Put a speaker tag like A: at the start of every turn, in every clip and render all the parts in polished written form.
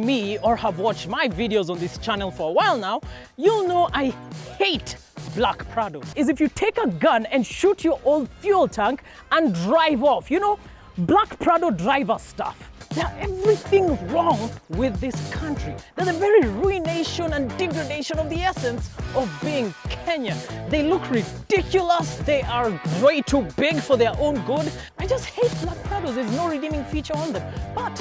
A: me or have watched my videos on this channel for a while now, you'll know I hate black Prados. Is if you take a gun and shoot your old fuel tank and drive off. You know, black Prado driver stuff. There's everything wrong with this country. There's a very ruination and degradation of the essence of being Kenyan. They look ridiculous. They are way too big for their own good. I just hate black Prados. There's no redeeming feature on them. But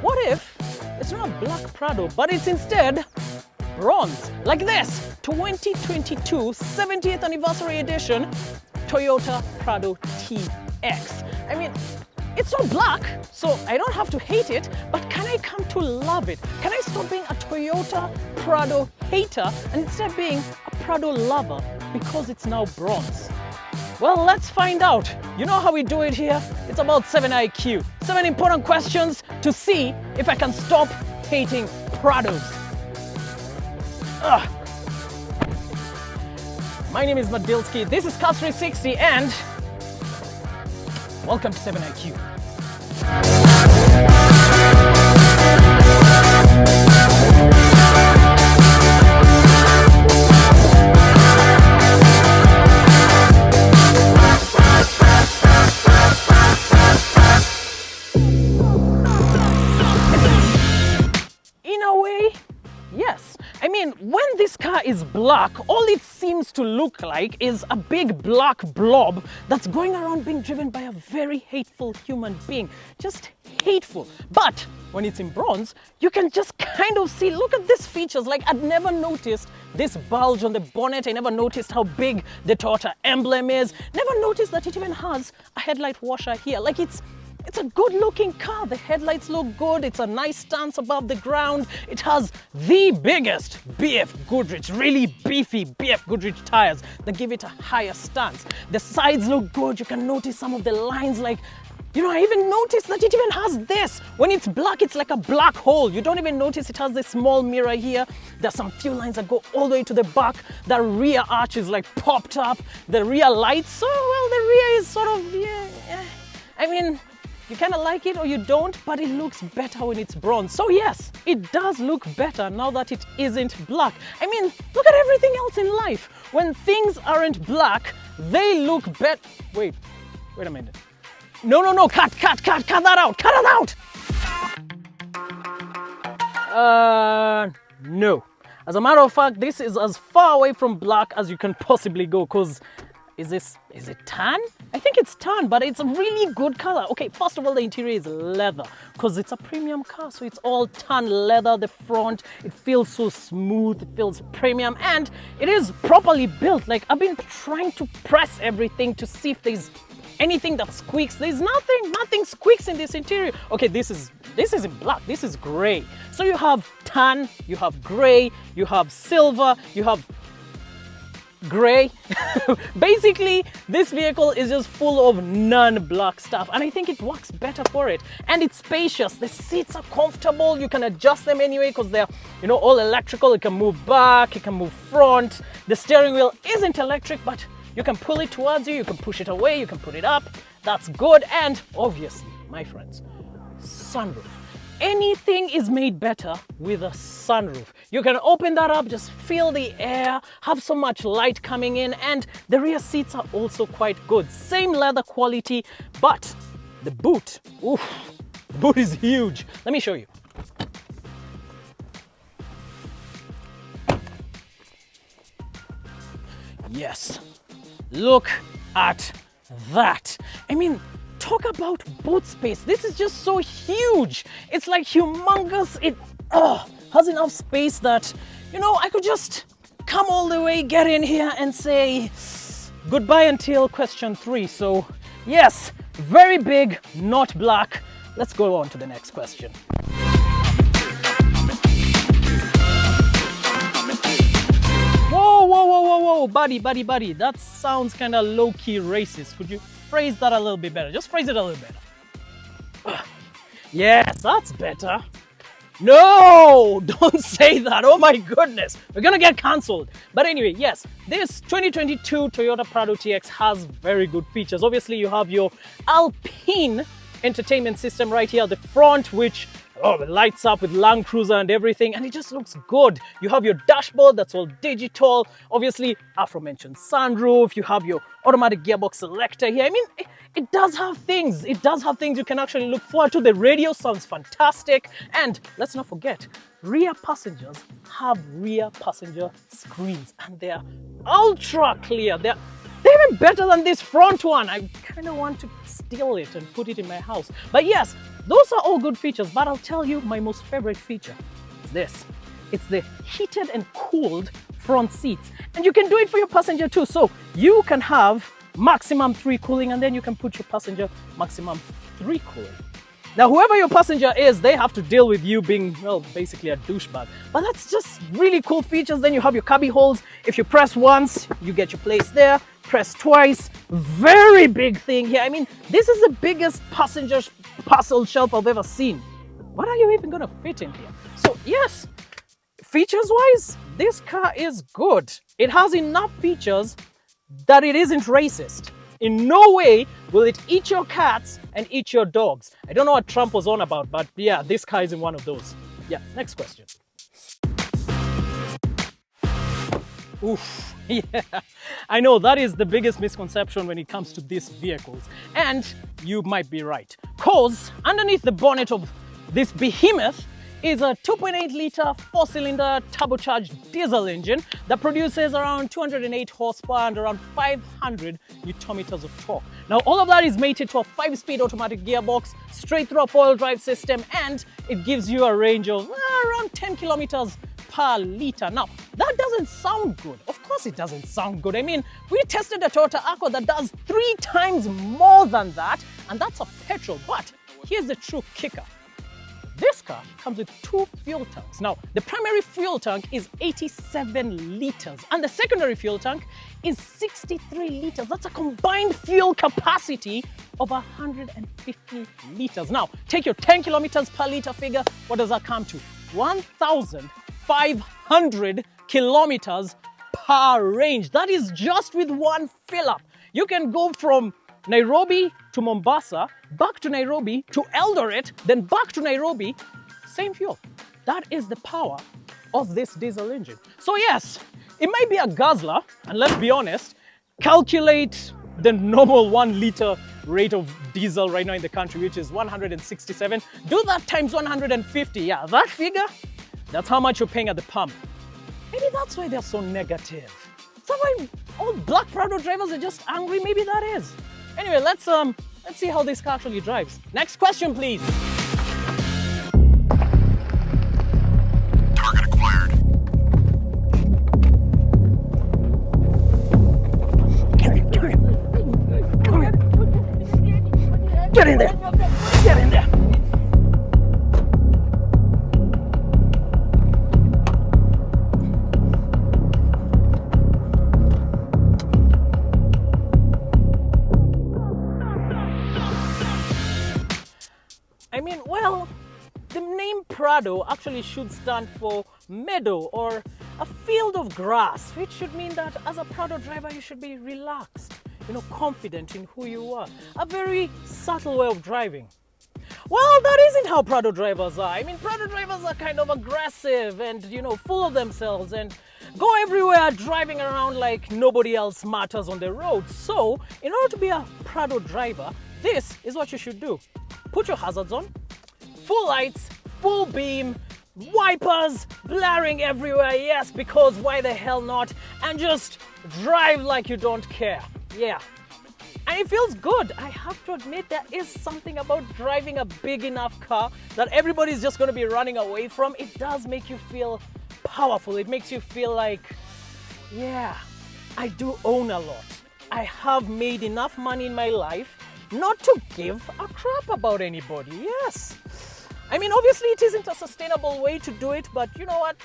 A: what if it's not black Prado, but it's instead bronze? Like this, 2022 70th anniversary edition Toyota Prado TX. I mean, it's not black, so I don't have to hate it, but can I come to love it? Can I stop being a Toyota Prado hater and instead being a Prado lover because it's now bronze? Well, let's find out. You know how we do it here? It's about 7 IQ. 7 important questions to see if I can stop hating Prados. My name is Madilschy, this is Cars 360, and welcome to 7 IQ. In a way, yes. I mean, when this car is black, all it seems to look like is a big black blob that's going around being driven by a very hateful human being. Just hateful. But when it's in bronze, you can just kind of see, look at these features. Like, I'd never noticed this bulge on the bonnet. I never noticed how big the Toyota emblem is. Never noticed that it even has a headlight washer here. Like, it's a good looking car. The headlights look good. It's a nice stance above the ground. It has the biggest BF Goodrich, really beefy BF Goodrich tires that give it a higher stance. The sides look good. You can notice some of the lines, like, you know, I even noticed that it even has this. When it's black, it's like a black hole. You don't even notice it has this small mirror here. There's some few lines that go all the way to the back. The rear arch is like popped up. The rear lights, so well, the rear is sort of, yeah. I mean, you kind of like it or you don't, but it looks better when it's bronze. So yes, it does look better now that it isn't black. I mean, look at everything else in life. When things aren't black, they look better. Wait a minute. No, cut that out, cut it out. No. As a matter of fact, this is as far away from black as you can possibly go, because is it tan? I think it's tan, but it's a really good color. Okay, first of all, the interior is leather because it's a premium car, so it's all tan leather. The front, it feels so smooth, it feels premium, and it is properly built. Like, I've been trying to press everything to see if there's anything that squeaks. There's nothing squeaks in this interior. Okay, this isn't black, this is gray. So you have tan, you have gray, you have silver, you have gray. Basically, this vehicle is just full of non-black stuff, and I think it works better for it. And it's spacious. The seats are comfortable. You can adjust them anyway because they're, you know, all electrical. You can move back, you can move front. The steering wheel isn't electric, but you can pull it towards you, you can push it away, you can put it up. That's good. And obviously, my friends, sunroof. Anything is made better with a sunroof. You can open that up, just feel the air, have so much light coming in, and the rear seats are also quite good. Same leather quality, but the boot, oof, the boot is huge. Let me show you. Yes, look at that. I mean, talk about boot space. This is just so huge. It's like humongous. It has enough space that, you know, I could just come all the way, get in here and say goodbye until question 3. So yes, very big, not black. Let's go on to the next question. Whoa, buddy. That sounds kind of low-key racist. Could you phrase that a little bit better? Just phrase it a little better. Yes, that's better. No, don't say that. Oh my goodness. We're gonna get cancelled. But anyway, yes, this 2022 Toyota Prado TX has very good features. Obviously, you have your Alpine entertainment system right here at the front, which Oh, it lights up with Land Cruiser and everything, and it just looks good. You have your dashboard that's all digital. Obviously, aforementioned sunroof. You have your automatic gearbox selector here. I mean, it does have things. It does have things you can actually look forward to. The radio sounds fantastic. And let's not forget, rear passengers have rear passenger screens, and they're ultra clear. They're even better than this front one. I kind of want to steal it and put it in my house. But yes, those are all good features, but I'll tell you my most favorite feature is this. It's the heated and cooled front seats. And you can do it for your passenger too. So you can have maximum 3 cooling, and then you can put your passenger maximum 3 cooling. Now, whoever your passenger is, they have to deal with you being, well, basically a douchebag. But that's just really cool features. Then you have your cubby holes. If you press once, you get your place there. Press twice. Very big thing here. I mean, this is the biggest passenger parcel shelf I've ever seen. What are you even going to fit in here? So, yes, features-wise, this car is good. It has enough features that it isn't racist. In no way will it eat your cats and eat your dogs. I don't know what Trump was on about, but yeah, this car isn't one of those. Yeah, next question. Oof, yeah, I know that is the biggest misconception when it comes to these vehicles. And you might be right. Cause underneath the bonnet of this behemoth is a 2.8 litre 4-cylinder turbocharged diesel engine that produces around 208 horsepower and around 500 Nm of torque. Now, all of that is mated to a 5-speed automatic gearbox, straight through a 4-wheel drive system, and it gives you a range of around 10 kilometers per litre. Now, that doesn't sound good. Of course it doesn't sound good. I mean, we tested a Toyota Aqua that does 3 times more than that, and that's a petrol. But here's the true kicker. This car comes with 2 fuel tanks. Now, the primary fuel tank is 87 litres, and the secondary fuel tank is 63 litres. That's a combined fuel capacity of 150 litres. Now, take your 10 kilometers per litre figure. What does that come to? 1,500 kilometers per range. That is just with one fill up. You can go from Nairobi to Mombasa, back to Nairobi to Eldoret, then back to Nairobi, same fuel. That is the power of this diesel engine. So yes, it might be a guzzler, and let's be honest, calculate the normal 1 litre rate of diesel right now in the country, which is 167. Do that times 150. Yeah, that figure, that's how much you're paying at the pump. Maybe that's why they're so negative. So why all black Prado drivers are just angry? Maybe that is. Anyway, let's see how this car actually drives. Next question, please.
B: Target acquired.
A: Get in there. Get in there. I mean, well, the name Prado actually should stand for meadow or a field of grass, which should mean that as a Prado driver, you should be relaxed, confident in who you are. A very subtle way of driving. Well, that isn't how Prado drivers are. I mean, Prado drivers are kind of aggressive and, full of themselves and go everywhere driving around like nobody else matters on the road. So, in order to be a Prado driver, this is what you should do. Put your hazards on, full lights, full beam, wipers blaring everywhere, yes, because why the hell not? And just drive like you don't care, yeah. And it feels good. I have to admit, there is something about driving a big enough car that everybody's just going to be running away from. It does make you feel powerful. It makes you feel like, yeah, I do own a lot. I have made enough money in my life not to give a crap about anybody, yes. I mean, obviously it isn't a sustainable way to do it, but you know what?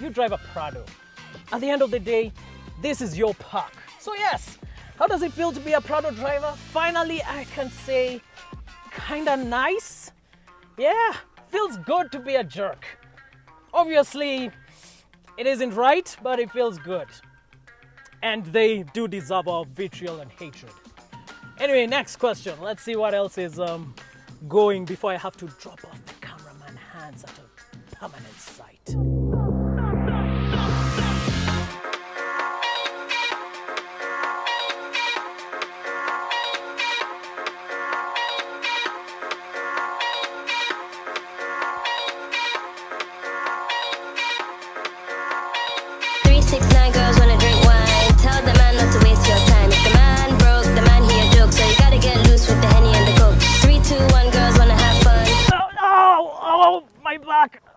A: You drive a Prado. At the end of the day, this is your park. So yes, how does it feel to be a Prado driver? Finally, I can say, kinda nice. Yeah, feels good to be a jerk. Obviously, it isn't right, but it feels good. And they do deserve our vitriol and hatred. Anyway, next question. Let's see what else is going before I have to drop off the car. Hans at a permanent site.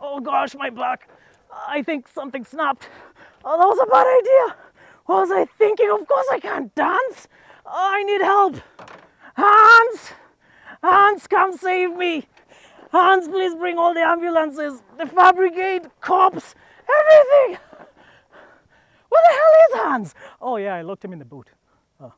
A: Oh gosh, my back. I think something snapped. Oh, that was a bad idea. What was I thinking? Of course I can't dance. Oh, I need help. Hans! Hans, come save me. Hans, please bring all the ambulances, the fire brigade, cops, everything. Where the hell is Hans? Oh yeah, I locked him in the boot. Oh.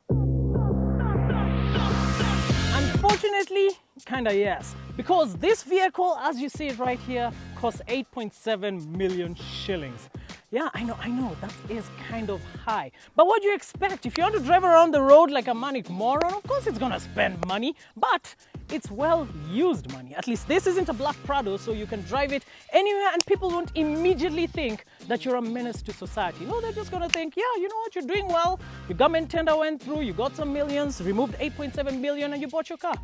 A: Unfortunately, kinda yes. Because this vehicle, as you see it right here, costs 8.7 million shillings. Yeah, I know, that is kind of high. But what do you expect? If you want to drive around the road like a manic moron, of course it's gonna spend money, but it's well-used money. At least this isn't a black Prado, so you can drive it anywhere and people won't immediately think that you're a menace to society. No, they're just gonna think, yeah, you know what, you're doing well, your government tender went through, you got some millions, removed 8.7 million and you bought your car.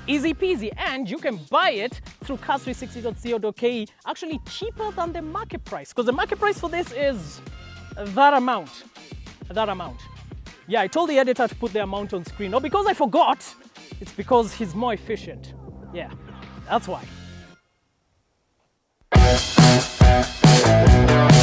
A: Easy peasy, and you can buy it through cars360.co.ke, actually cheaper than the market price, because the market price for this is that amount. Yeah, I told the editor to put the amount on screen, not because I forgot, it's because he's more efficient. Yeah, that's why.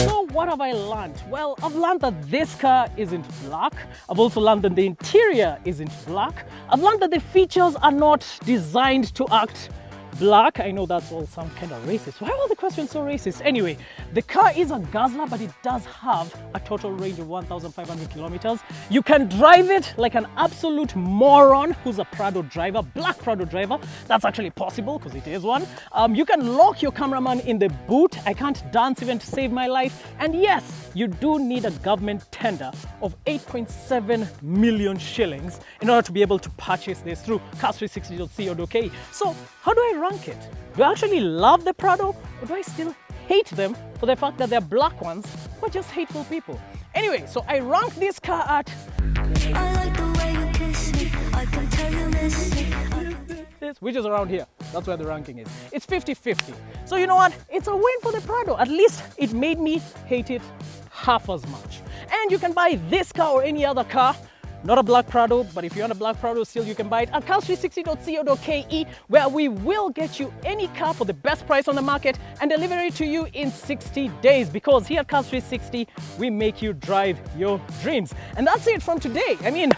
A: So what have I learned? Well, I've learned that this car isn't black. I've also learned that the interior isn't black. I've learned that the features are not designed to act black. I know that's all sound kind of racist. Why are the questions so racist? Anyway, the car is a guzzler, but it does have a total range of 1,500 kilometers. You can drive it like an absolute moron who's a Prado driver, black Prado driver. That's actually possible because it is one. You can lock your cameraman in the boot. I can't dance even to save my life. And yes, you do need a government tender of 8.7 million shillings in order to be able to purchase this through cars360.co.ke. So how do I rank it? Do I actually love the Prado, or do I still hate them for the fact that they're black ones who are just hateful people? Anyway, so I rank this car at... I like the way you kiss me. I can tell you miss me. Which is around here. That's where the ranking is. It's 50-50. So you know what? It's a win for the Prado. At least it made me hate it half as much. And you can buy this car or any other car. Not a black Prado, but if you want a black Prado still, you can buy it at cars360.co.ke, where we will get you any car for the best price on the market and deliver it to you in 60 days. Because here at Cars360, we make you drive your dreams. And that's it from today. I mean,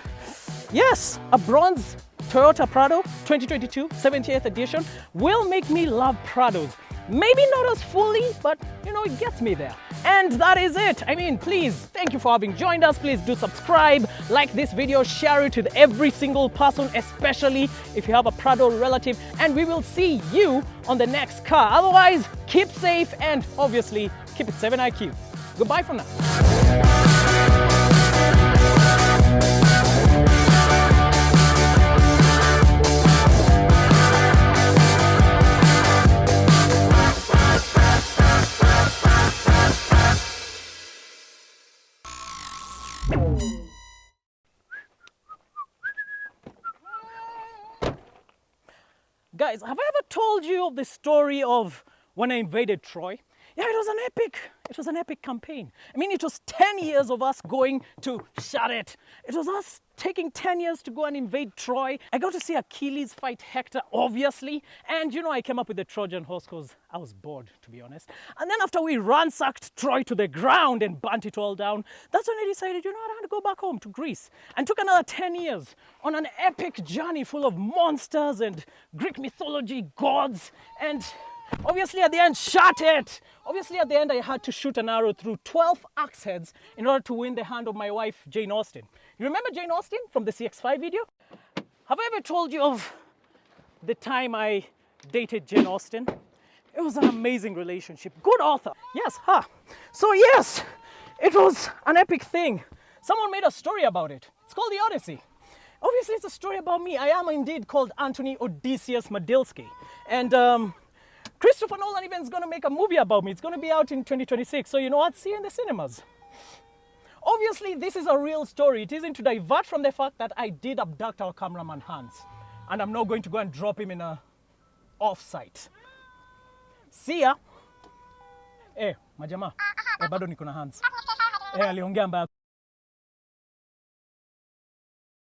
A: yes, a bronze Toyota Prado 2022 70th edition will make me love Prados. Maybe not as fully, but you know, it gets me there. And that is it. I mean, please, thank you for having joined us. Please do subscribe, like this video, share it with every single person, especially if you have a Prado relative, and we will see you on the next car. Otherwise, keep safe and obviously keep it 7 IQ. Goodbye for now. Guys, have I ever told you of the story of when I invaded Troy? Yeah, it was an epic campaign. I mean, it was 10 years of us going to shut it. It was us taking 10 years to go and invade Troy. I got to see Achilles fight Hector, obviously. And you know, I came up with the Trojan horse because I was bored, to be honest. And then after we ransacked Troy to the ground and burnt it all down, that's when I decided, you know what, I had to go back home to Greece. And took another 10 years on an epic journey full of monsters and Greek mythology, gods, and obviously at the end, shut it! Obviously at the end I had to shoot an arrow through 12 axe heads in order to win the hand of my wife, Jane Austen. You remember Jane Austen from the CX-5 video? Have I ever told you of the time I dated Jane Austen? It was an amazing relationship. Good author. Yes, So yes, it was an epic thing. Someone made a story about it. It's called The Odyssey. Obviously it's a story about me. I am indeed called Anthony Odysseus Madilschy. And Christopher Nolan even is going to make a movie about me. It's going to be out in 2026. So you know what? See you in the cinemas. Obviously, this is a real story. It isn't to divert from the fact that I did abduct our cameraman Hans. And I'm not going to go and drop him in a off-site. See ya. Majama. Bado niko na Hans. Aliongea mbaya.